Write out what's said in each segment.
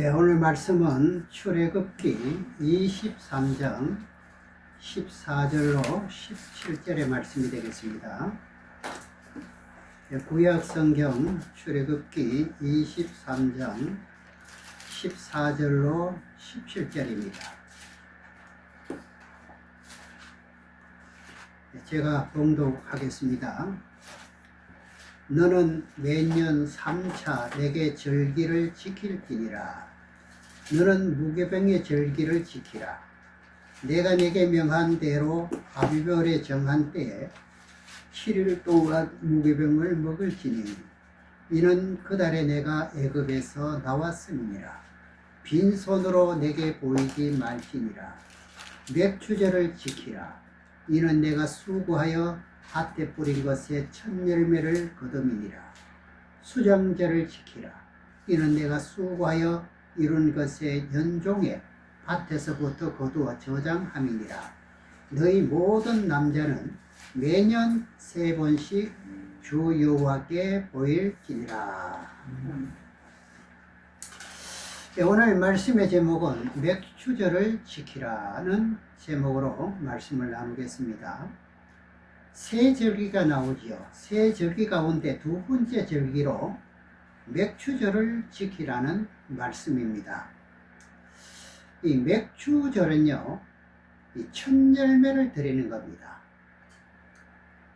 예, 오늘 말씀은 출애굽기 23장 14절로 17절의 말씀이 되겠습니다. 예, 구약 성경 출애굽기 23장 14절로 17절입니다. 예, 제가 봉독하겠습니다. 너는 매년 3차 내게 절기를 지킬지니라. 너는 무교병의 절기를 지키라. 내가 내게 명한 대로 아비별에 정한 때에 7일 동안 무교병을 먹을지니 이는 그 달에 내가 애굽에서 나왔음이니라. 빈손으로 내게 보이지 말지니라. 맥추절을 지키라. 이는 내가 수고하여 밭에 뿌린 것에 첫 열매를 거둠이니라. 수정절을 지키라. 이는 내가 수고하여 이룬 것의 연종에 밭에서부터 거두어 저장함이니라. 너희 모든 남자는 매년 3번씩 주 여호와께 보일지니라. 오늘 말씀의 제목은 맥추절을 지키라는 제목으로 말씀을 나누겠습니다. 세 절기가 나오지요. 세 절기 가운데 두 번째 절기로 맥추절을 지키라는 말씀입니다. 이 맥추절은요, 이 첫 열매를 드리는 겁니다.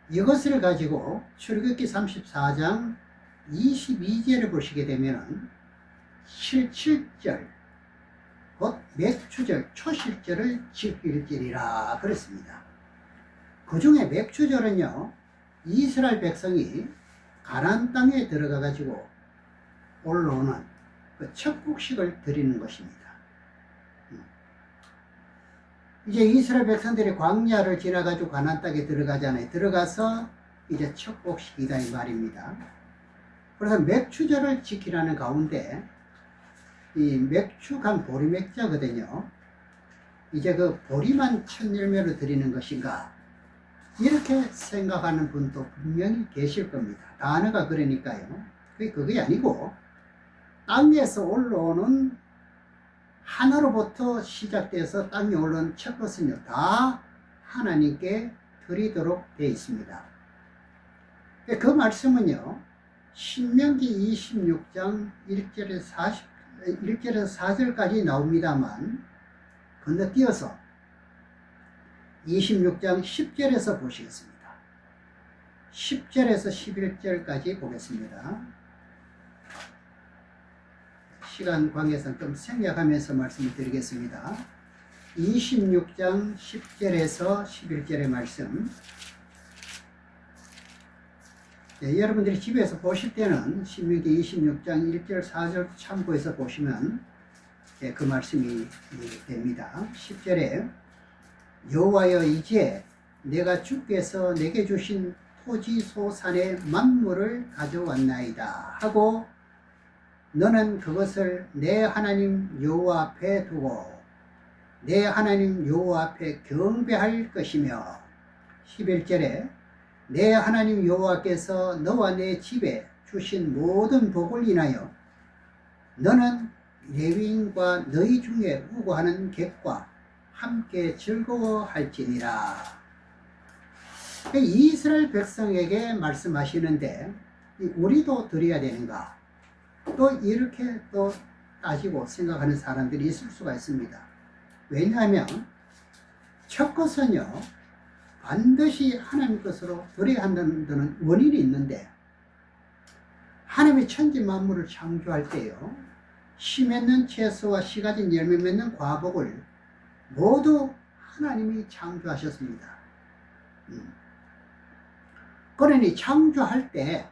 이것을 가지고 출애굽기 34장 22절을 보시게 되면 실칠절, 곧 맥추절, 초실절을 지킬지니라 그랬습니다. 그 중에 맥추절은요, 이스라엘 백성이 가나안 땅에 들어가 가지고 올라오는 그 첫 곡식을 드리는 것입니다. 이제 이스라엘 백성들이 광야를 지나 가지고 가나안 땅에 들어가잖아요. 들어가서 이제 첫 곡식이다 이 말입니다. 그래서 맥추절을 지키라는 가운데 이 맥추간 보리맥자거든요. 이제 그 보리만 첫 열매로 드리는 것인가? 이렇게 생각하는 분도 분명히 계실 겁니다. 단어가 그러니까요. 그게 아니고 땅에서 올라오는 하나로부터 시작돼서 땅에 올라오는 첫 것은요, 다 하나님께 드리도록 되어 있습니다. 그 말씀은요, 신명기 26장 1절에서 4절까지 나옵니다만 건너뛰어서 26장 10절에서 보시겠습니다. 10절에서 11절까지 보겠습니다. 시간 관계상 좀 생략하면서 말씀을 드리겠습니다. 26장 10절에서 11절의 말씀. 네, 여러분들이 집에서 보실 때는 신명기 26장 1절 4절 참고해서 보시면 네, 그 말씀이 됩니다. 10절에 여호와여, 이제 내가 주께서 내게 주신 토지 소산의 만물을 가져왔나이다 하고 너는 그것을 내 하나님 여호와 앞에 두고 내 하나님 여호와 앞에 경배할 것이며 11절에 내 하나님 여호와께서 너와 내 집에 주신 모든 복을 인하여 너는 레위인과 너희 중에 우고하는 객과 함께 즐거워할지니라. 이스라엘 백성에게 말씀하시는데 우리도 드려야 되는가? 또 이렇게 또 따지고 생각하는 사람들이 있을 수가 있습니다. 왜냐하면 첫 것은요, 반드시 하나님 것으로 드려야 한다는 데는 원인이 있는데 하나님이 천지 만물을 창조할 때요, 씨 맺는 채소와 씨 가진 열매 맺는 과복을 모두 하나님이 창조하셨습니다. 그러니 창조할 때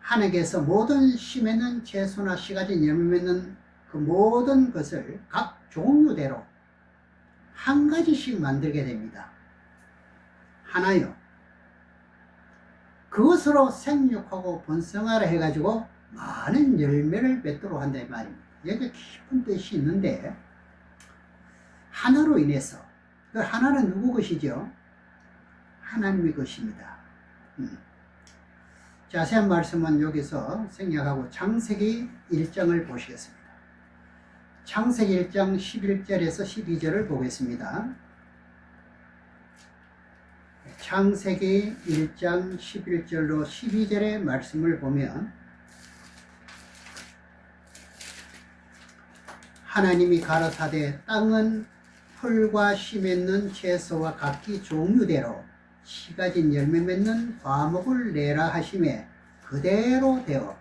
하나님께서 모든 씨 맺는 채소나 씨 가진 열매 맺는 그 모든 것을 각 종류대로 한 가지씩 만들게 됩니다. 하나요. 그것으로 생육하고 번성하라 해가지고 많은 열매를 맺도록 한다 이 말입니다. 여기가 깊은 뜻이 있는데 하나로 인해서, 그 하나는 누구 것이죠? 하나님의 것입니다. 자세한 말씀은 여기서 생략하고 창세기 1장을 보시겠습니다. 창세기 1장 11절에서 12절을 보겠습니다. 창세기 1장 11절로 12절의 말씀을 보면 하나님이 가라사대 땅은 풀과 씨 맺는 채소와 각기 종류대로 씨 가진 열매 맺는 과목을 내라 하시매 그대로 되어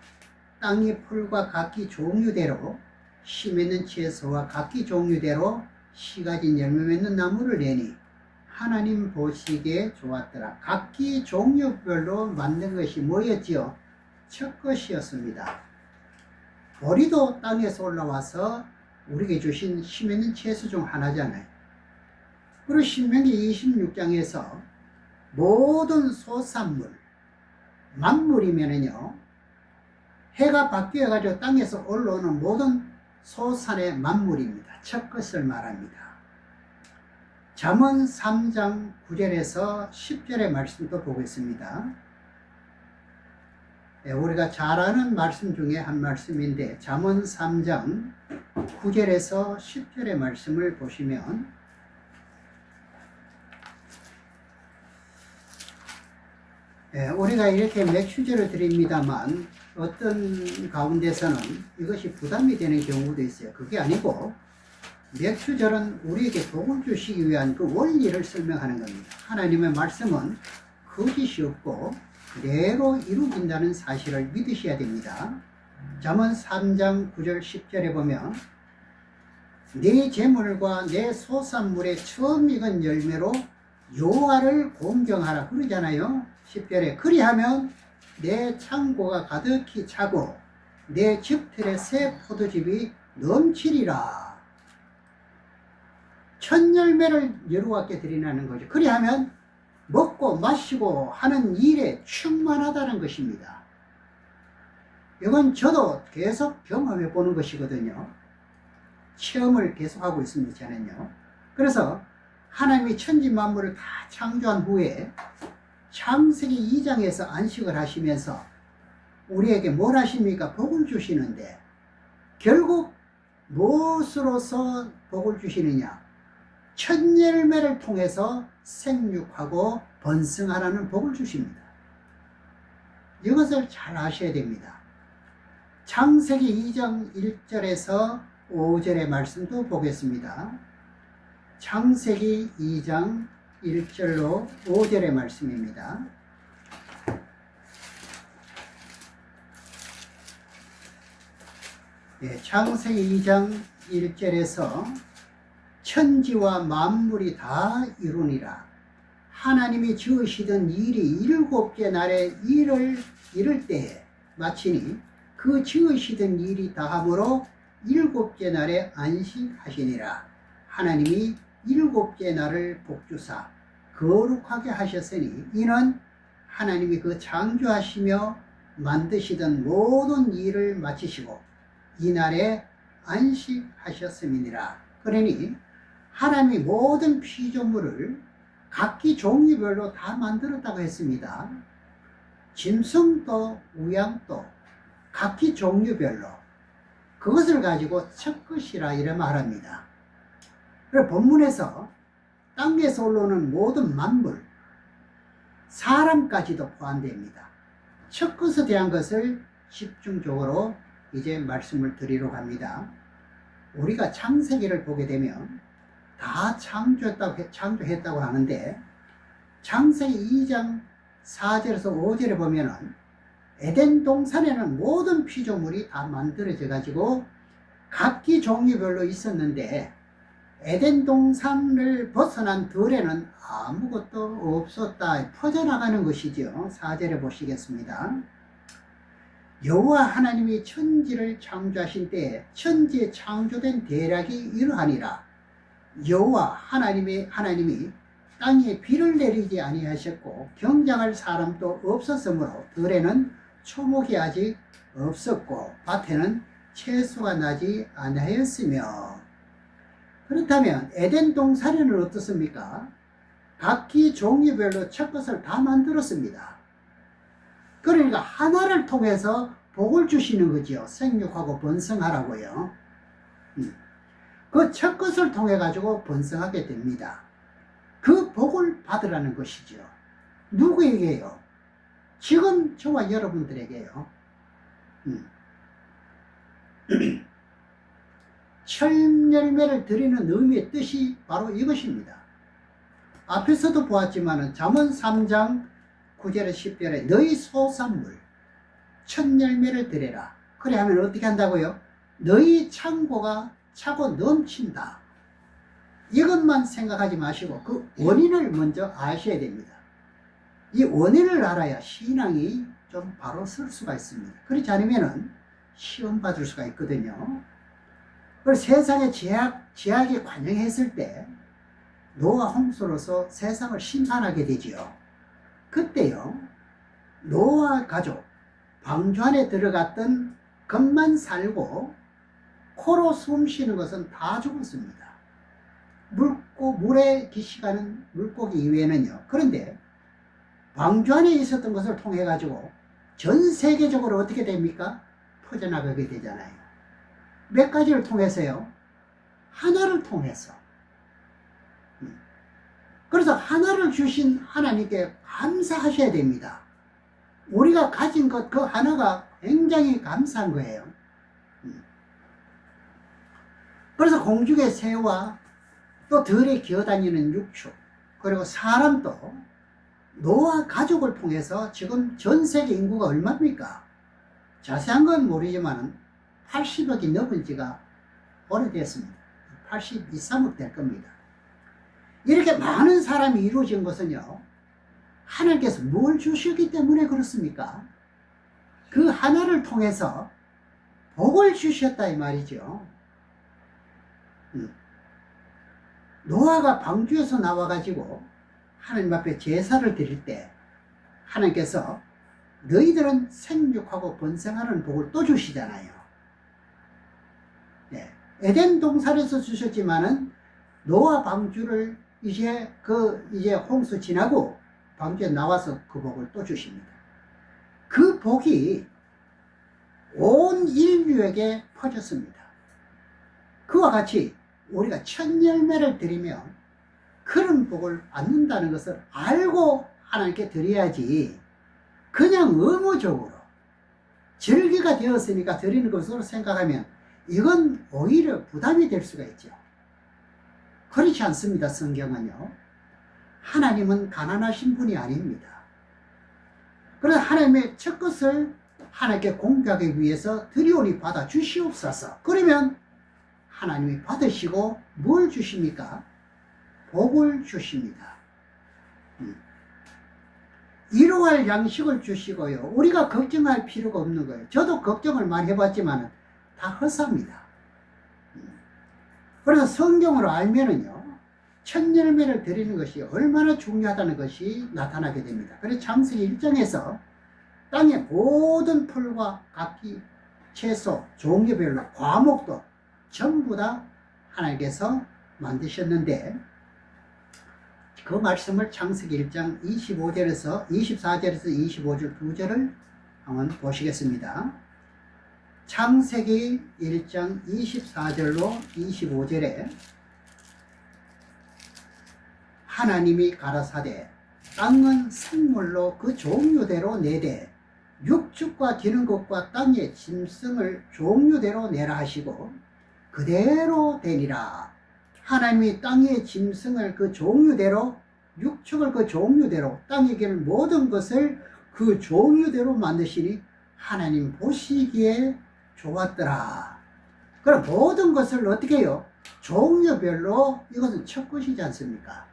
땅이 풀과 각기 종류대로 씨 맺는 채소와 각기 종류대로 씨 가진 열매 맺는 나무를 내니 하나님 보시기에 좋았더라. 각기 종류별로 만든 것이 뭐였지요? 첫 것이었습니다. 보리도 땅에서 올라와서 우리에게 주신 씨 맺는 채소 중 하나잖아요. 그리고 신명기 26장에서 모든 소산물, 만물이면은요, 해가 바뀌어가지고 땅에서 올라오는 모든 소산의 만물입니다. 첫 것을 말합니다. 잠언 3장 9절에서 10절의 말씀도 보겠습니다. 우리가 잘 아는 말씀 중에 한 말씀인데 잠언 3장 9절에서 10절의 말씀을 보시면 우리가 이렇게 맥주제를 드립니다만 어떤 가운데서는 이것이 부담이 되는 경우도 있어요. 그게 아니고 맥주절은 우리에게 복을 주시기 위한 그 원리를 설명하는 겁니다. 하나님의 말씀은 거짓이 없고 그대로 이루어진다는 사실을 믿으셔야 됩니다. 잠언 3장 9절 10절에 보면 네 재물과 내 소산물의 처음 익은 열매로 여호와를 공경하라 그러잖아요. 10절에 그리하면 내 창고가 가득히 차고 내 집틀에 새 포도즙이 넘치리라. 첫 열매를 여호와께 드리라는 거죠. 그리하면 먹고 마시고 하는 일에 충만하다는 것입니다. 이건 저도 계속 경험해 보는 것이거든요. 체험을 계속하고 있습니다. 저는요. 그래서 하나님이 천지 만물을 다 창조한 후에 창세기 2장에서 안식을 하시면서 우리에게 뭘 하십니까? 복을 주시는데 결국 무엇으로서 복을 주시느냐? 첫 열매를 통해서 생육하고 번성하라는 복을 주십니다. 이것을 잘 아셔야 됩니다. 창세기 2장 1절에서 5절의 말씀도 보겠습니다. 창세기 2장 1절로 5절의 말씀입니다. 창세기 2장 1절에서 천지와 만물이 다 이루니라. 하나님이 지으시던 일이 7째 날에 이를 때에 마치니 그 지으시던 일이 다함으로 7째 날에 안식하시니라. 하나님이 7째 날을 복주사 거룩하게 하셨으니 이는 하나님이 그 창조하시며 만드시던 모든 일을 마치시고 이 날에 안식하셨음이니라. 그러니 하나님이 모든 피조물을 각기 종류별로 다 만들었다고 했습니다. 짐승도 우양도 각기 종류별로 그것을 가지고 첫 것이라 이래 말합니다. 그리고 본문에서 땅에서 올라오는 모든 만물, 사람까지도 포함됩니다. 첫 것에 대한 것을 집중적으로 이제 말씀을 드리러 갑니다. 우리가 창세기를 보게 되면 다 창조했다고 하는데 창세기 2장 4절에서 5절에 보면은 에덴 동산에는 모든 피조물이 다 만들어져 가지고 각기 종류별로 있었는데 에덴 동산을 벗어난 들에는 아무것도 없었다. 퍼져나가는 것이죠. 4절에 보시겠습니다. 여호와 하나님이 천지를 창조하신 때에 천지에 창조된 대략이 이러하니라. 여호와 하나님이 땅에 비를 내리지 아니하셨고 경작할 사람도 없었으므로 들에는 초목이 아직 없었고 밭에는 채소가 나지 아니하였으며. 그렇다면 에덴 동산에는 어떻습니까? 각기 종류별로 첫 것을 다 만들었습니다. 그러니까 하나를 통해서 복을 주시는 거죠. 생육하고 번성하라고요. 그 첫 것을 통해 가지고 번성하게 됩니다. 그 복을 받으라는 것이죠. 누구에게요? 지금 저와 여러분들에게요. 철열매를 드리는 의미의 뜻이 바로 이것입니다. 앞에서도 보았지만 잠언 3장 9절에 10절에 너희 소산물 천열매를 드려라. 그래 하면 어떻게 한다고요? 너희 창고가 차고 넘친다. 이것만 생각하지 마시고 그 원인을 먼저 아셔야 됩니다. 이 원인을 알아야 신앙이 좀 바로 설 수가 있습니다. 그렇지 않으면 시험 받을 수가 있거든요. 그리고 세상에 제약이 관영했을 때 노아 홍수로서 세상을 심판하게 되지요. 그때요, 노아 가족 방주 안에 들어갔던 것만 살고 코로 숨 쉬는 것은 다 죽었습니다. 물에 기시가는 물고기 이외에는요. 그런데 방주 안에 있었던 것을 통해 가지고 전 세계적으로 어떻게 됩니까? 퍼져나가게 되잖아요. 몇 가지를 통해서요? 하나를 통해서. 그래서 하나를 주신 하나님께 감사하셔야 됩니다. 우리가 가진 것 그 하나가 굉장히 감사한 거예요. 그래서 공중의 새와 또 들에 기어다니는 육축, 그리고 사람도 노아 가족을 통해서 지금 전 세계 인구가 얼마입니까? 자세한 건 모르지만 80억이 넘은 지가 오래됐습니다. 82, 3억 될 겁니다. 이렇게 많은 사람이 이루어진 것은요, 하나님께서 뭘 주셨기 때문에 그렇습니까? 그 하나를 통해서 복을 주셨다 이 말이죠. 노아가 방주에서 나와가지고 하나님 앞에 제사를 드릴 때 하나님께서 너희들은 생육하고 번성하는 복을 또 주시잖아요. 네. 에덴 동산에서 주셨지만은 노아 방주를 이제 홍수 지나고 방주에 나와서 그 복을 또 주십니다. 그 복이 온 인류에게 퍼졌습니다. 그와 같이 우리가 첫 열매를 드리면 그런 복을 받는다는 것을 알고 하나님께 드려야지, 그냥 의무적으로 절기가 되었으니까 드리는 것으로 생각하면 이건 오히려 부담이 될 수가 있죠. 그렇지 않습니다. 성경은요, 하나님은 가난하신 분이 아닙니다. 그래서 하나님의 첫 것을 하나님께 공개하기 위해서 드리오니 받아 주시옵소서. 그러면 하나님이 받으시고 뭘 주십니까? 복을 주십니다. 일용할 양식을 주시고요, 우리가 걱정할 필요가 없는 거예요. 저도 걱정을 많이 해봤지만 다 허사입니다. 그래서 성경으로 알면은요, 첫 열매를 드리는 것이 얼마나 중요하다는 것이 나타나게 됩니다. 그래서 창세기 1장에서 땅의 모든 풀과 각기 채소, 종류별로 과목도 전부 다 하나님께서 만드셨는데, 그 말씀을 창세기 1장 24절에서 25절 2절을 한번 보시겠습니다. 창세기 1장 24절로 25절에 하나님이 가라사대 땅은 생물로 그 종류대로 내되 육축과 기는 것과 땅의 짐승을 종류대로 내라 하시고 그대로 되니라. 하나님이 땅의 짐승을 그 종류대로, 육축을 그 종류대로, 땅에 기는 모든 것을 그 종류대로 만드시니 하나님 보시기에 좋았더라. 그럼 모든 것을 어떻게 해요? 종류별로, 이것은 첫 것이지 않습니까?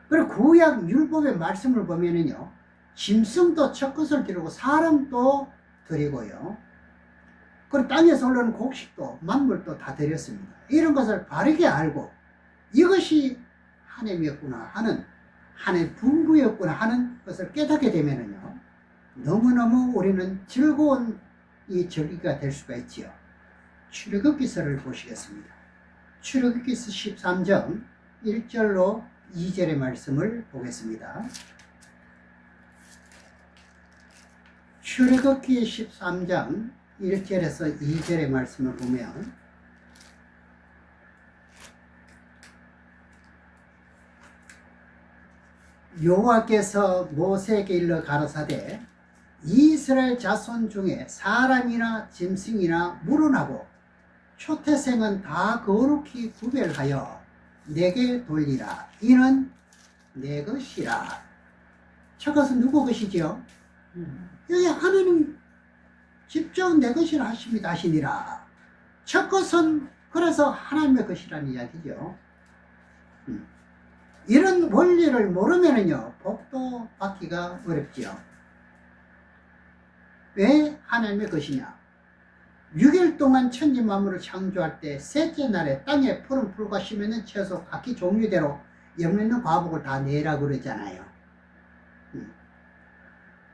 그리고 구약 율법의 말씀을 보면은요, 짐승도 첫 것을 드리고 사람도 드리고요, 그리고 땅에서 올라오는 곡식도 만물도 다 드렸습니다. 이런 것을 바르게 알고 이것이 하나님이었구나 하는, 하나님의 분부였구나 하는 것을 깨닫게 되면은요, 너무너무 우리는 즐거운 이 절기가 될 수가 있지요. 출애굽기서를 보시겠습니다. 출애굽기서 13장 1절로 2절의 말씀을 보겠습니다. 출애굽기 13장 1절에서 2절의 말씀을 보면 여호와께서 모세에게 일러 가라사대 이스라엘 자손 중에 사람이나 짐승이나 물어나고 초태생은 다 거룩히 구별하여 내게 돌리라. 이는 내 것이라. 첫 것은 누구 것이지요? 여기 하나님 직접 내 것이라 하시니라. 첫 것은 그래서 하나님의 것이라는 이야기죠. 이런 원리를 모르면요 복도 받기가 어렵지요. 왜 하나님의 것이냐? 6일 동안 천지 만물을 창조할 때 셋째 날에 땅에 푸른 풀과 심있는 채소 각기 종류대로 열매있는 과복을 다 내라 그러잖아요.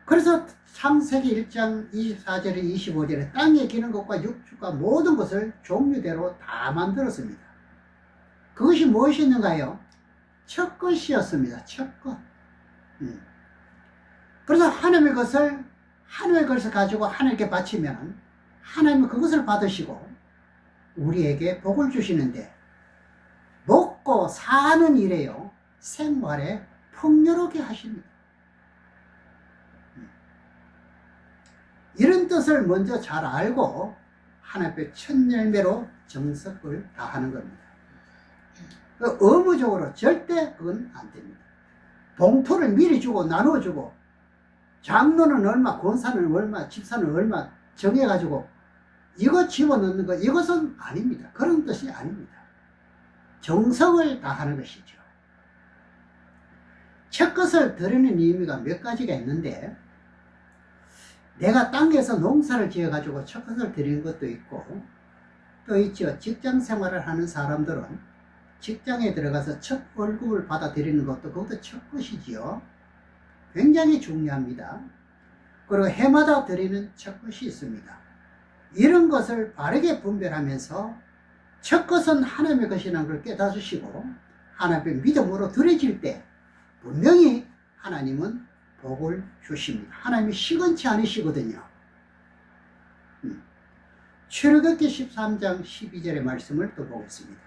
그래서 창세기 1장 24절에 25절에 땅에 기는 것과 육축과 모든 것을 종류대로 다 만들었습니다. 그것이 무엇이었는가요? 첫 것이었습니다. 첫 것. 그래서 하나님의 것을 가지고 하나님께 바치면 하나님은 그것을 받으시고 우리에게 복을 주시는데, 먹고 사는 일에요 생활에 풍요롭게 하십니다. 이런 뜻을 먼저 잘 알고 하나님의 첫 열매로 정석을 다하는 겁니다. 의무적으로 절대 그건 안 됩니다. 봉투를 미리 주고 나눠주고 장로는 얼마, 권사는 얼마, 집사는 얼마 정해가지고 이거 집어넣는 거, 이것은 아닙니다. 그런 뜻이 아닙니다. 정성을 다하는 것이죠. 첫 것을 드리는 의미가 몇 가지가 있는데, 내가 땅에서 농사를 지어가지고 첫 것을 드리는 것도 있고, 또 있죠. 직장 생활을 하는 사람들은 직장에 들어가서 첫 월급을 받아 드리는 것도 그것도 첫 것이지요. 굉장히 중요합니다. 그리고 해마다 드리는 첫 것이 있습니다. 이런 것을 바르게 분별하면서 첫 것은 하나님의 것이라는 걸 깨닫으시고 하나님의 믿음으로 드려질 때 분명히 하나님은 복을 주십니다. 하나님이 시건치 않으시거든요. 출애굽기 13장 12절의 말씀을 또 보겠습니다.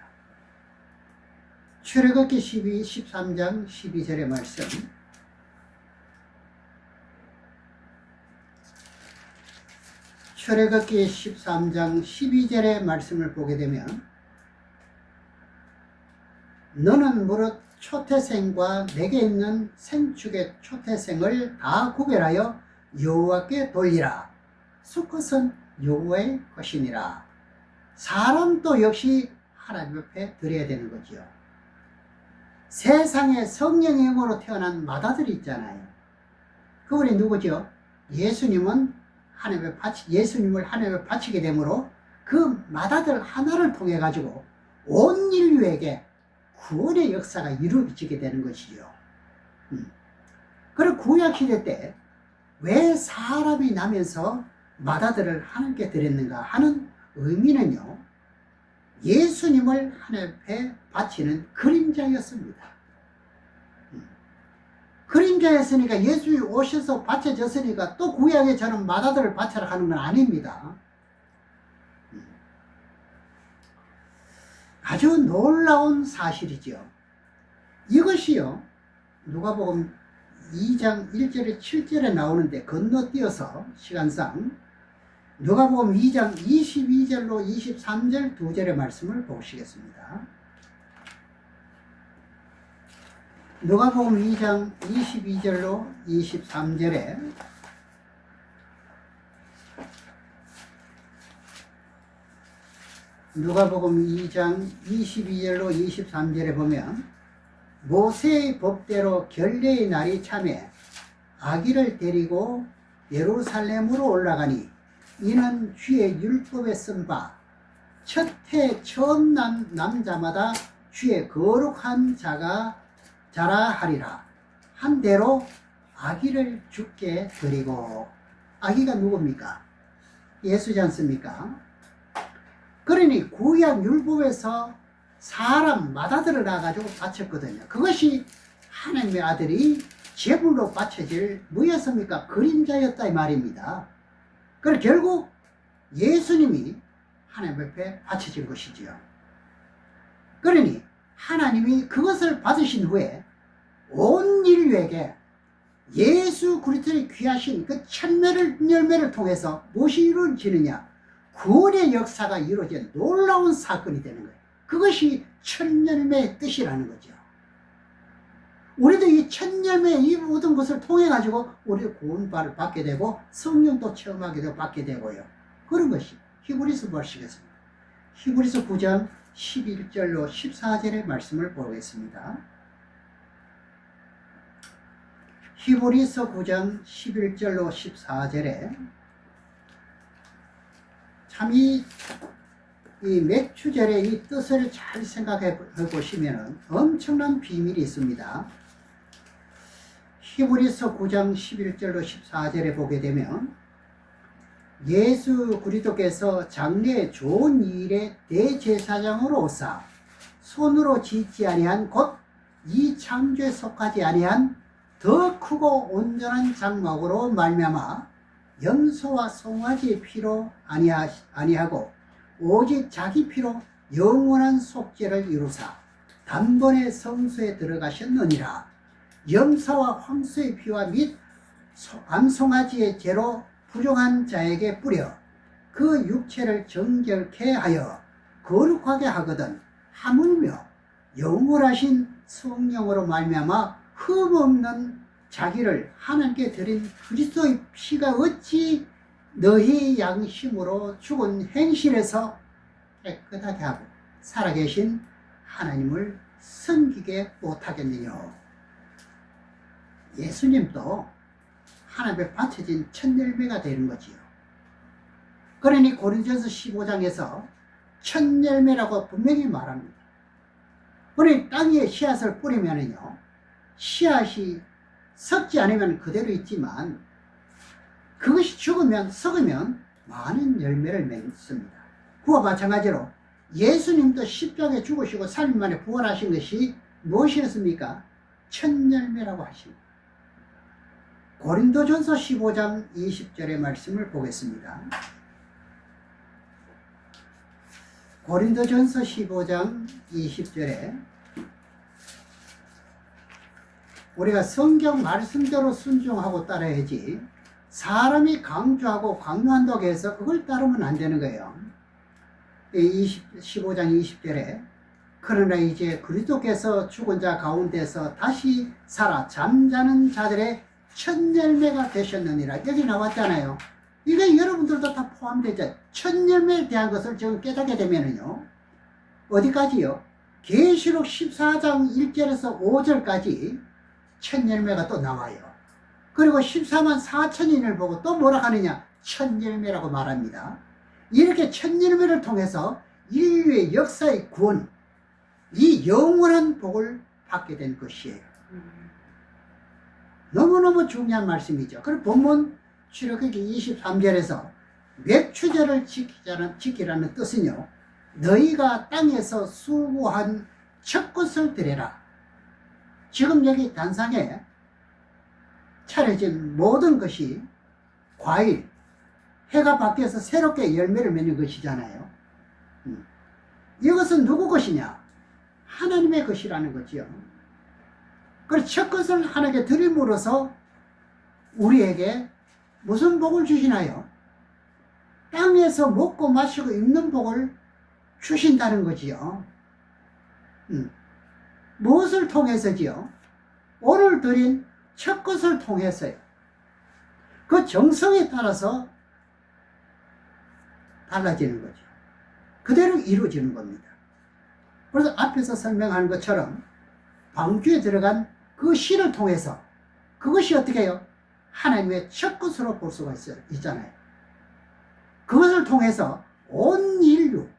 출애굽기 13장 12절의 말씀. 출애굽기 13장 12절의 말씀을 보게 되면, 너는 무릇 초태생과 내게 있는 생축의 초태생을 다 구별하여 여호와께 돌리라. 수컷은 여호와의 것이니라. 사람도 역시 하나님 앞에 드려야 되는 거지요. 세상에 성령의 영으로 태어난 마다들이 있잖아요. 그분이 누구죠? 예수님을 하나님에 바치게 되므로 그 마다들 하나를 통해 가지고 온 인류에게 구원의 역사가 이루어지게 되는 것이죠. 그리고 구약시대 때 왜 사람이 나면서 마다들을 하나님께 드렸는가 하는 의미는요, 예수님을 하나님 앞에 바치는 그림자였습니다. 그림자였으니까 예수님이 오셔서 바쳐졌으니까 또 구약에 저는 마다들을 바쳐라 하는 건 아닙니다. 아주 놀라운 사실이죠. 이것이요, 누가복음 2장 1절에 7절에 나오는데 건너뛰어서 시간상 누가복음 2장 22절로 23절 두 절의 말씀을 보시겠습니다. 누가복음 2장 22절로 23절에 누가복음 2장 22절로 23절에 보면, 모세의 법대로 결례의 날이 참에 아기를 데리고 예루살렘으로 올라가니 이는 주의 율법에 쓴 바 첫 해 처음 난 남자마다 주의 거룩한 자라 하리라 한 대로 아기를 주께 드리고. 아기가 누굽니까? 예수지 않습니까? 그러니 구약 율법에서 사람 마다들을 낳아가지고 바쳤거든요. 그것이 하나님의 아들이 제물로 바쳐질 뭐였습니까? 그림자였다 이 말입니다. 그래서 결국 예수님이 하나님 앞에 바쳐진 것이지요. 그러니 하나님이 그것을 받으신 후에 온 인류에게 예수 그리스도의 귀하신 그 열매를 통해서 무엇이 이루어지느냐? 구원의 역사가 이루어진 놀라운 사건이 되는 거예요. 그것이 첫열매의 뜻이라는 거죠. 우리도 이 첫열매의 이 모든 것을 통해 가지고 우리도 구원을 받게 되고 성령도 체험하게 되고 받게 되고요. 그런 것이 히브리서 보시겠습니다. 히브리서 9장 11절로 14절의 말씀을 보겠습니다. 히브리서 9장 11절로 14절에 참 이 맥추절의 이 뜻을 잘 생각해 보시면 엄청난 비밀이 있습니다. 히브리서 9장 11절로 14절에 보게 되면 예수 그리스도께서 장래의 좋은 일의 대제사장으로 오사 손으로 짓지 아니한 곧 이 창조에 속하지 아니한 더 크고 온전한 장막으로 말미암아 염소와 송아지의 피로 아니하고 오직 자기 피로 영원한 속죄를 이루사 단번에 성소에 들어가셨느니라. 염소와 황소의 피와 및 암송아지의 죄로 부정한 자에게 뿌려 그 육체를 정결케 하여 거룩하게 하거든 하물며 영원하신 성령으로 말미암아 흠없는 자기를 하나님께 드린 그리스도의 피가 어찌 너희 양심으로 죽은 행실에서 깨끗하게 하고 살아계신 하나님을 섬기게 못하겠느냐. 예수님도 하나님께 바쳐진 첫 열매가 되는 거지요. 그러니 고린도전서 15장에서 첫 열매라고 분명히 말합니다. 그러니 땅에 씨앗을 뿌리면은요, 씨앗이 썩지 않으면 그대로 있지만 그것이 죽으면 썩으면 많은 열매를 맺습니다. 그와 마찬가지로 예수님도 십자가에 죽으시고 3일 만에 부활하신 것이 무엇이었습니까? 첫 열매라고 하십니다. 고린도전서 15장 20절의 말씀을 보겠습니다. 고린도전서 15장 20절에 우리가 성경 말씀대로 순종하고 따라야지 사람이 강조하고 강요한다고 해서 그걸 따르면 안 되는 거예요. 15장 20절에 그러나 이제 그리스도께서 죽은 자 가운데서 다시 살아 잠자는 자들의 첫 열매가 되셨느니라. 여기 나왔잖아요. 이게 여러분들도 다 포함되죠. 첫 열매에 대한 것을 지금 깨닫게 되면은요, 어디까지요? 계시록 14장 1절에서 5절까지 첫 열매가 또 나와요. 그리고 14만 4천인을 보고 또 뭐라 하느냐? 첫 열매라고 말합니다. 이렇게 첫 열매를 통해서 인류의 역사의 구원, 이 영원한 복을 받게 된 것이에요. 너무너무 중요한 말씀이죠. 그리고 본문 출애굽기 23절에서 맥추절을 지키라는 뜻은요, 너희가 땅에서 수고한 첫 것을 드려라. 지금 여기 단상에 차려진 모든 것이 과일, 해가 바뀌어서 새롭게 열매를 맺는 것이잖아요. 이것은 누구 것이냐? 하나님의 것이라는 거지요. 그래서 첫 것을 하나님께 드림으로써 우리에게 무슨 복을 주시나요? 땅에서 먹고 마시고 입는 복을 주신다는 거지요. 무엇을 통해서지요? 오늘 드린 첫 것을 통해서요. 그 정성에 따라서 달라지는 거죠. 그대로 이루어지는 겁니다. 그래서 앞에서 설명한 것처럼 방주에 들어간 그 씨를 통해서 그것이 어떻게 해요? 하나님의 첫 것으로 볼 수가 있잖아요. 그것을 통해서 온 인류,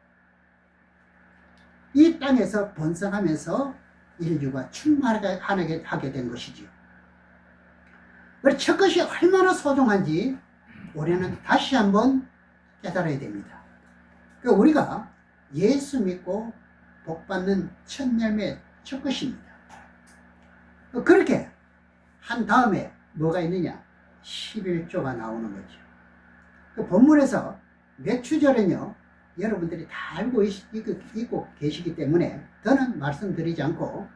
이 땅에서 번성하면서 인류가 충만하게 하게 된 것이지요. 그래서 첫 것이 얼마나 소중한지 우리는 다시 한번 깨달아야 됩니다. 그러니까 우리가 예수 믿고 복받는 첫 열매 첫 것입니다. 그렇게 한 다음에 뭐가 있느냐? 11조가 나오는 거죠. 그 본문에서 맥추절은요, 여러분들이 다 알고 있고 계시기 때문에 더는 말씀드리지 않고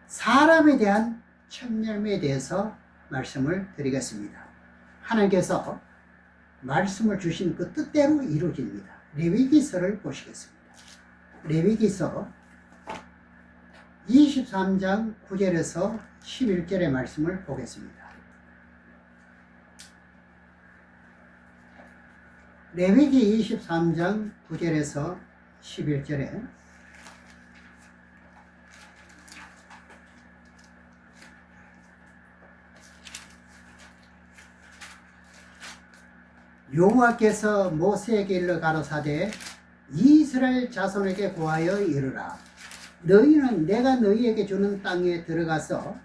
사람에 대한 첫 열매에 대해서 말씀을 드리겠습니다. 하나님께서 말씀을 주신 그 뜻대로 이루어집니다. 레위기서를 보시겠습니다. 레위기서 23장 9절에서 11절의 말씀을 보겠습니다. 레위기 23장 9절에서 11절에 여호와께서 모세에게 일러 가로사대 이스라엘 자손에게 고하여 이르라. 너희는 내가 너희에게 주는 땅에 들어가서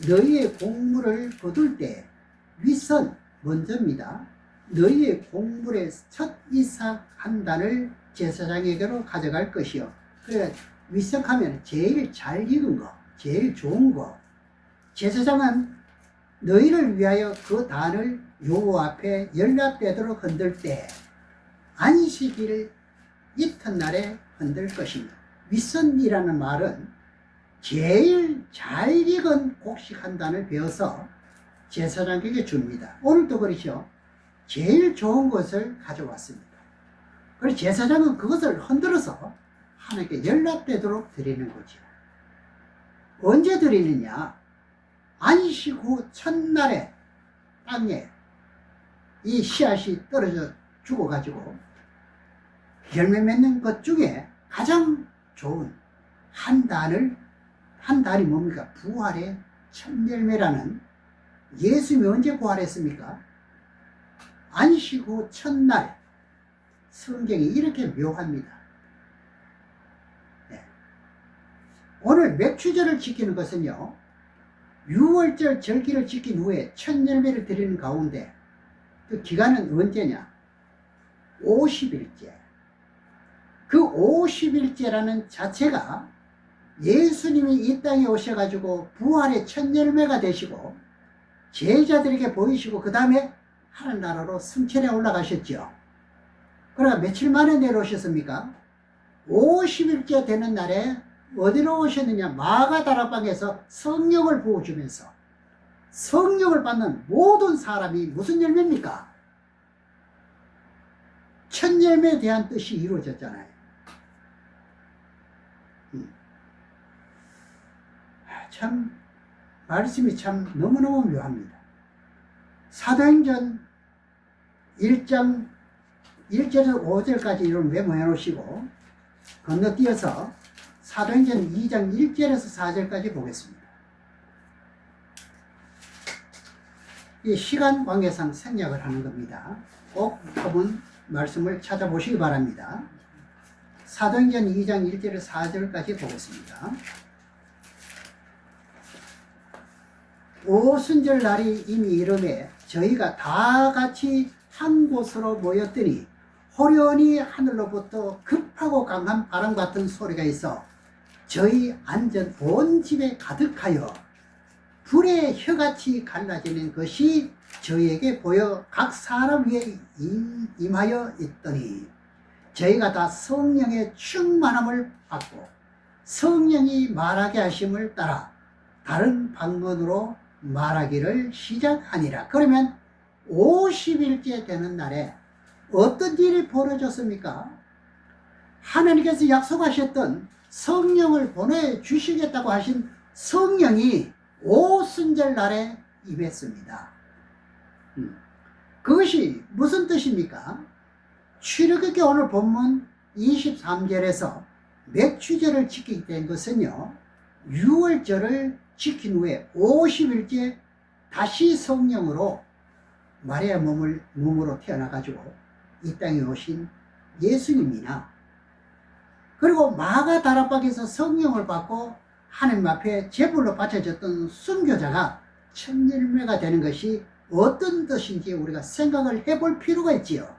너희의 곡물을 거둘 때 윗선 먼저입니다. 너희의 곡물의 첫 이삭 한 단을 제사장에게로 가져갈 것이요. 그래 윗선하면 제일 잘 익은 거, 제일 좋은 거. 제사장은 너희를 위하여 그 단을 여호와 앞에 연락되도록 흔들 때 안식일 이튿날에 흔들 것입니다. 윗선이라는 말은 제일 잘 익은 곡식 한 단을 베어서 제사장에게 줍니다. 오늘도 그렇죠. 제일 좋은 것을 가져왔습니다. 그래서 제사장은 그것을 흔들어서 하나님께 연락되도록 드리는 거죠. 언제 드리느냐? 안식 후 첫날에 땅에 이 씨앗이 떨어져 죽어가지고 열매 맺는 것 중에 가장 좋은 한 단이 뭡니까? 부활의 첫 열매라는. 예수님이 언제 부활했습니까? 안식 후 첫날. 성경이 이렇게 묘합니다. 네. 오늘 맥추절을 지키는 것은요, 6월절 절기를 지킨 후에 첫 열매를 드리는 가운데 그 기간은 언제냐? 50일째. 그 50일째라는 자체가 예수님이 이 땅에 오셔가지고 부활의 첫 열매가 되시고 제자들에게 보이시고 그 다음에 하늘나라로 승천해 올라가셨죠. 그러니까 며칠 만에 내려오셨습니까? 50일째 되는 날에 어디로 오셨느냐? 마가다락방에서 성령을 부어주면서 성령을 받는 모든 사람이 무슨 열매입니까? 첫 열매에 대한 뜻이 이루어졌잖아요. 참 말씀이 참 너무너무 묘합니다. 사도행전 1장 1절에서 5절까지 이런 메모해 놓으시고 건너뛰어서 사도행전 2장 1절에서 4절까지 보겠습니다. 이 시간 관계상 생략을 하는 겁니다. 꼭 한번 말씀을 찾아보시기 바랍니다. 사도행전 2장 1절에서 4절까지 보겠습니다. 오순절 날이 이미 이름에 저희가 다 같이 한 곳으로 모였더니 호련히 하늘로부터 급하고 강한 바람 같은 소리가 있어 저희 앉은 온 집에 가득하여 불의 혀같이 갈라지는 것이 저희에게 보여 각 사람 위에 임하여 있더니 저희가 다 성령의 충만함을 받고 성령이 말하게 하심을 따라 다른 방언으로 말하기를 시작하니라. 그러면 50일째 되는 날에 어떤 일이 벌어졌습니까? 하나님께서 약속하셨던 성령을 보내주시겠다고 하신 성령이 오순절 날에 임했습니다. 그것이 무슨 뜻입니까? 출애굽기 오늘 본문 23절에서 맥추절을 지키게 된 것은요, 6월절을 지킨 후에 50일째 다시 성령으로 마리아 몸으로 태어나가지고 이 땅에 오신 예수님이나 그리고 마가 다락방에서 성령을 받고 하나님 앞에 제물로 바쳐졌던 순교자가 첫 열매가 되는 것이 어떤 뜻인지 우리가 생각을 해볼 필요가 있지요.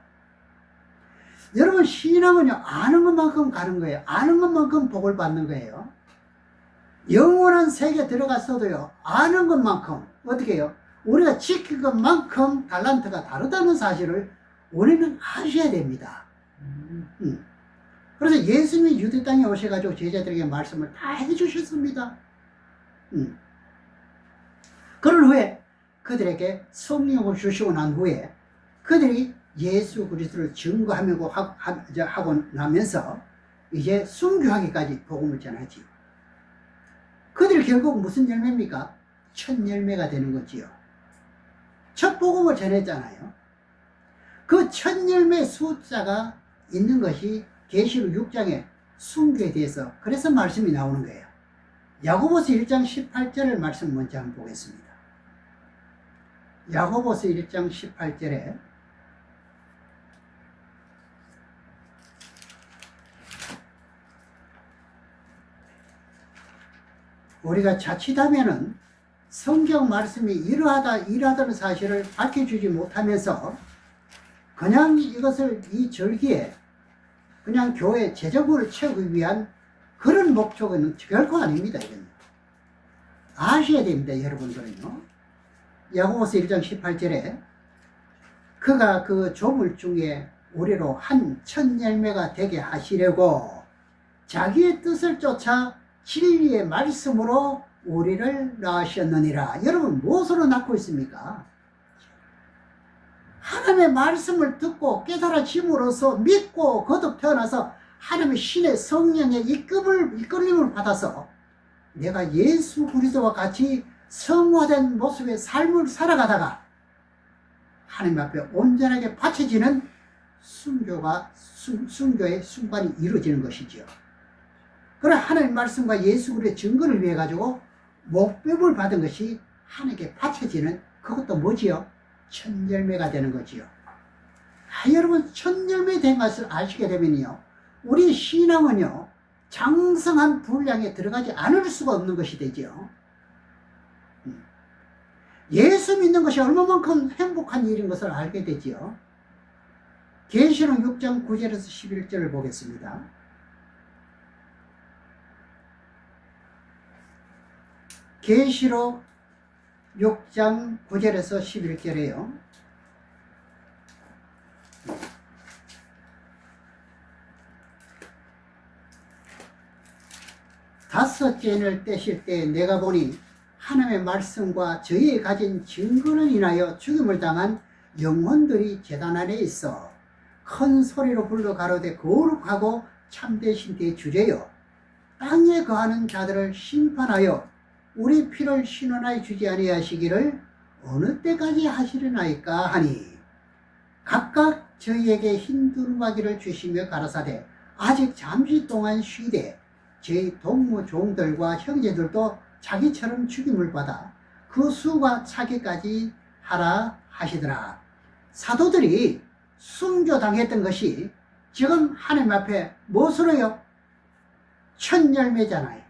여러분, 신앙은요, 아는 것만큼 가는 거예요. 아는 것만큼 복을 받는 거예요. 영원한 세계에 들어갔어도요, 아는 것만큼 어떻게 해요? 우리가 지킨 것만큼 달란트가 다르다는 사실을 우리는 아셔야 됩니다. 그래서 예수님이 유대 땅에 오셔가지고 제자들에게 말씀을 다 해주셨습니다. 그런 후에 그들에게 성령을 주시고 난 후에 그들이 예수 그리스도를 증거하고 하고 나면서 이제 순교하기까지 복음을 전하지요. 그들이 결국 무슨 열매입니까? 첫 열매가 되는 거지요. 첫 복음을 전했잖아요. 그 첫 열매 숫자가 있는 것이 계시록 6장의 순교에 대해서 그래서 말씀이 나오는 거예요. 야고보서 1장 18절을 말씀 먼저 한번 보겠습니다. 야고보서 1장 18절에 우리가 자칫하면은 성경 말씀이 이러하다는 사실을 밝혀주지 못하면서 그냥 이것을 이 절기에 그냥 교회 재정을 채우기 위한 그런 목적은 결코 아닙니다. 이건 아셔야 됩니다. 여러분들은요. 야고보서 1장 18절에 그가 그 조물 중에 우리로 한 첫 열매가 되게 하시려고 자기의 뜻을 쫓아 진리의 말씀으로 우리를 낳으셨느니라. 여러분 무엇으로 낳고 있습니까? 하나님의 말씀을 듣고 깨달아짐으로써 믿고 거듭 태어나서 하나님의 신의 성령의 이끌림을 받아서 내가 예수 그리스도와 같이 성화된 모습의 삶을 살아가다가 하나님 앞에 온전하게 바쳐지는 순교의 순간이 이루어지는 것이지요. 그래 하나님 말씀과 예수 그리스도의 증거를 위해 가지고 목배물 받은 것이 하나님께 바쳐지는 그것도 뭐지요? 첫 열매가 되는 거지요. 여러분 첫 열매 된 것을 아시게 되면요, 우리 신앙은요 장성한 분량에 들어가지 않을 수가 없는 것이 되지요. 예수 믿는 것이 얼마만큼 행복한 일인 것을 알게 되지요. 계시록 6장 9절에서 11절을 보겠습니다. 계시록 6장 9절에서 11절에요. 다섯째를 떼실 때 내가 보니 하나님의 말씀과 저희의 가진 증거를 인하여 죽임을 당한 영혼들이 제단 안에 있어 큰 소리로 불러 가로되 거룩하고 참되신 데 주제여 땅에 거하는 자들을 심판하여 우리 피를 신원하여 주지 아니하시기를 어느 때까지 하시려나이까 하니 각각 저희에게 흰 두루마기를 주시며 가라사대 아직 잠시 동안 쉬되 저희 동무 종들과 형제들도 자기처럼 죽임을 받아 그 수가 차기까지 하라 하시더라. 사도들이 순교당했던 것이 지금 하나님 앞에 무엇으로요? 첫 열매잖아요.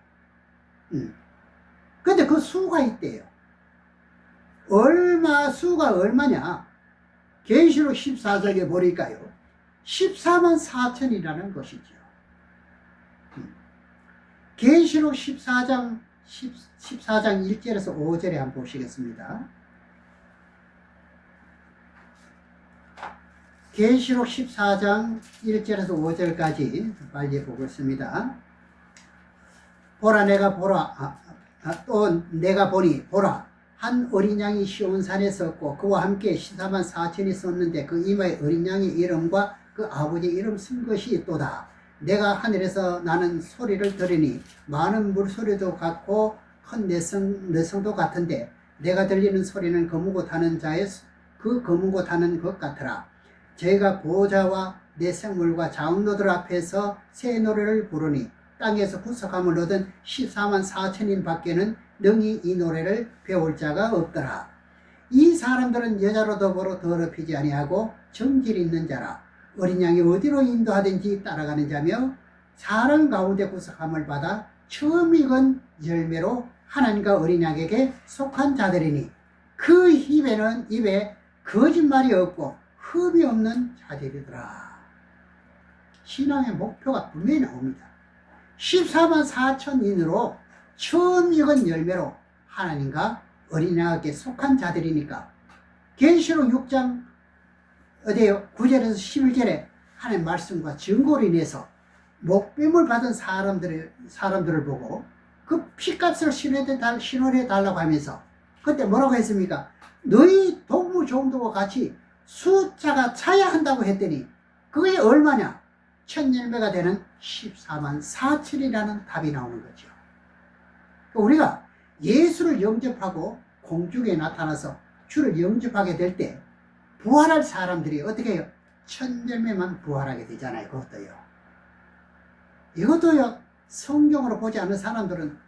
근데 그 수가 있대요. 수가 얼마냐? 계시록 14절에 보니까요 14만 4천이라는 것이죠. 계시록 14장 1절에서 5절에 한번 보시겠습니다. 계시록 14장 1절에서 5절까지 빨리 보겠습니다. 보라 내가 보니 보라 한 어린 양이 시온산에 섰고 그와 함께 14만 4천이 섰는데 그 이마에 어린 양의 이름과 그 아버지의 이름 쓴 것이 또다. 내가 하늘에서 나는 소리를 들으니 많은 물소리도 같고 큰 내성도 같은데 내가 들리는 소리는 거무고 타는 자의 그 거무고 타는 것 같더라. 저희가 보호자와 내 생물과 장로들 앞에서 새 노래를 부르니 땅에서 구속함을 얻은 14만 4천인 밖에는 능히 이 노래를 배울 자가 없더라. 이 사람들은 여자로 더불어 더럽히지 아니하고 정질 있는 자라. 어린 양이 어디로 인도하든지 따라가는 자며 사람 가운데 구속함을 받아 처음 익은 열매로 하나님과 어린 양에게 속한 자들이니 그 입에 거짓말이 없고 흠이 없는 자들이더라. 신앙의 목표가 분명히 나옵니다. 14만 4천인으로 처음 익은 열매로 하나님과 어린 양에게 속한 자들이니까 계시록 6장 9절에서 11절에 하나님 말씀과 증거로 인해서 목배물 받은 사람들을 보고 그 피값을 신원해 달라고 하면서 그때 뭐라고 했습니까? 너희 동무 종도와 같이 숫자가 차야 한다고 했더니 그게 얼마냐? 1000열매가 되는 14만 4천이라는 답이 나오는 거죠. 우리가 예수를 영접하고 공중에 나타나서 주를 영접하게 될 때 부활할 사람들이 어떻게 해요? 1000열매만 부활하게 되잖아요. 그것도요. 이것도요, 성경으로 보지 않는 사람들은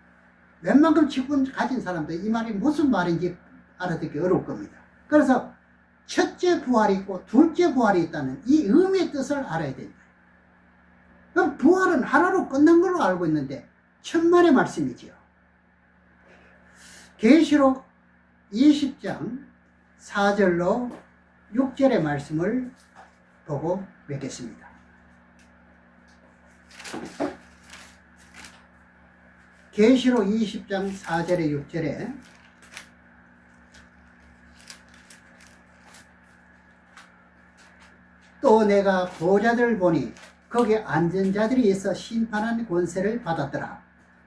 웬만큼 직분 가진 사람들 이 말이 무슨 말인지 알아듣기 어려울 겁니다. 그래서 첫째 부활이 있고 둘째 부활이 있다는 이 의미의 뜻을 알아야 된다. 그럼 부활은 하나로 끝난 걸로 알고 있는데 천만의 말씀이지요. 계시록 20장 4절로 6절의 말씀을 보고 맺겠습니다. 계시록 20장 4절에 6절에 또 내가 보좌들을 보니 거기에 앉은 자들이 있어 심판하는 권세를 받았더라.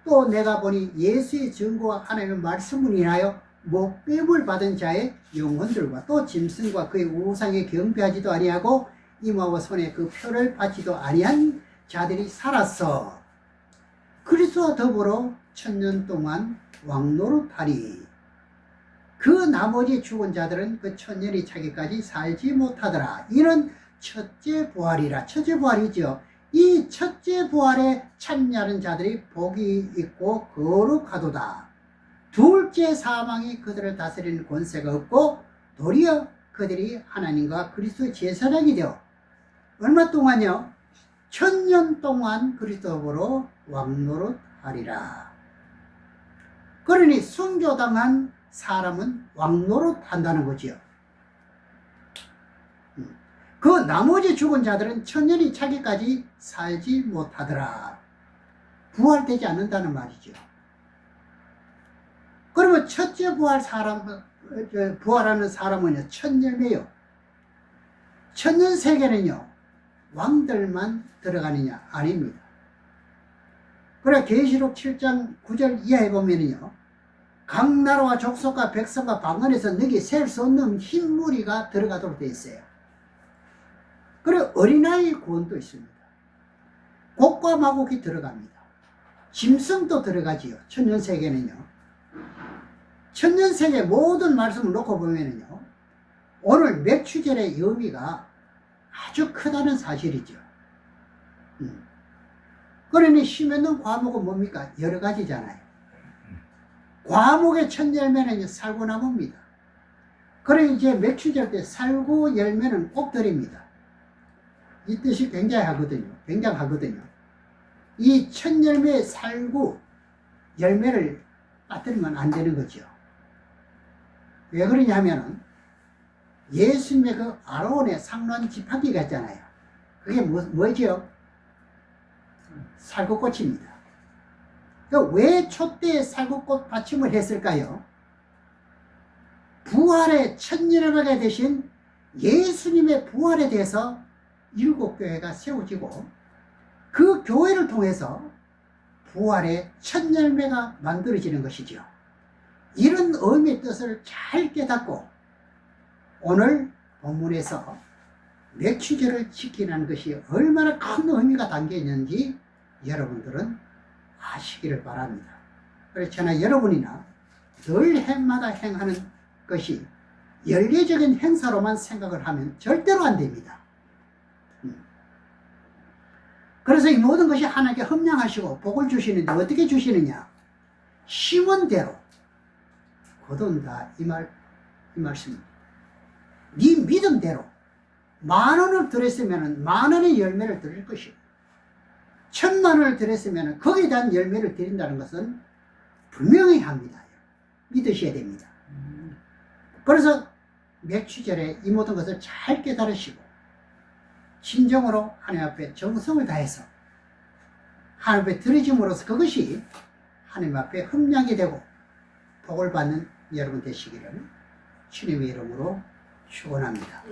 또 내가 보니 예수의 증거와 하나님의 말씀을 인하여 목배임을 받은 자의 영혼들과 또 짐승과 그의 우상에 경배하지도 아니하고 이마와 손에 그 표를 받지도 아니한 자들이 살았어. 그리스도와 더불어 1000년 동안 왕노릇하리. 그 나머지 죽은 자들은 그 1000년이 차기까지 살지 못하더라. 이는 첫째 부활이라. 첫째 부활이죠. 이 첫째 부활에 참여하는 자들이 복이 있고 거룩하도다. 둘째 사망이 그들을 다스리는 권세가 없고 도리어 그들이 하나님과 그리스도의 제사장이 되어 얼마 동안요? 1000년 동안 그리스도로 왕노릇하리라. 그러니 순교당한 사람은 왕노릇한다는 거지요. 그 나머지 죽은 자들은 1000년이 차기까지 살지 못하더라. 부활되지 않는다는 말이죠. 그러면 첫째 부활하는 사람은요, 1000열매요. 1000년 세계는요, 왕들만 들어가느냐? 아닙니다. 그래, 계시록 7장 9절 이하에 보면은요, 각 나라와 족속과 백성과 방언에서 너기 셀 수 없는 흰 무리가 들어가도록 되어 있어요. 그리고 어린아이 구원도 있습니다. 곡과 마곡이 들어갑니다. 짐승도 들어가지요. 천년세계는요. 천년세계 모든 말씀을 놓고 보면은요, 오늘 맥추절의 의미가 아주 크다는 사실이죠. 그러니 심했는 과목은 뭡니까? 여러 가지잖아요. 과목의 첫 열매는 살구나무입니다. 그러니 이제 맥추절 때 살구 열매는 꼭 드립니다. 이 뜻이 굉장하거든요. 이 첫 열매의 살구 열매를 빠뜨리면 안 되는 거죠. 왜 그러냐 하면은 예수님의 그 아론의 상론 지팡이가 있잖아요. 그게 뭐죠? 살구꽃입니다. 왜 촛대에 살구꽃 받침을 했을까요? 부활의 첫 열매가 되신 예수님의 부활에 대해서 7교회가 세워지고 그 교회를 통해서 부활의 첫 열매가 만들어지는 것이죠. 이런 의미의 뜻을 잘 깨닫고 오늘 본문에서 맥추절을 지키는 것이 얼마나 큰 의미가 담겨 있는지 여러분들은 아시기를 바랍니다. 그래서 저나 여러분이나 늘 해마다 행하는 것이 연례적인 행사로만 생각을 하면 절대로 안 됩니다. 그래서 이 모든 것이 하나님께 협량하시고 복을 주시는데 어떻게 주시느냐? 심은 대로 거둔다. 이 말씀입니다. 네 믿음대로 10,000원을 드렸으면 10,000원의 열매를 드릴 것이고 10,000,000원을 드렸으면 거기에 대한 열매를 드린다는 것은 분명히 합니다. 믿으셔야 됩니다. 그래서 맥추절에 이 모든 것을 잘 깨달으시고 진정으로 하나님 앞에 정성을 다해서 하나님 앞에 드려짐으로써 그것이 하나님 앞에 흠량이 되고 복을 받는 여러분 되시기를 주님의 이름으로 축원합니다.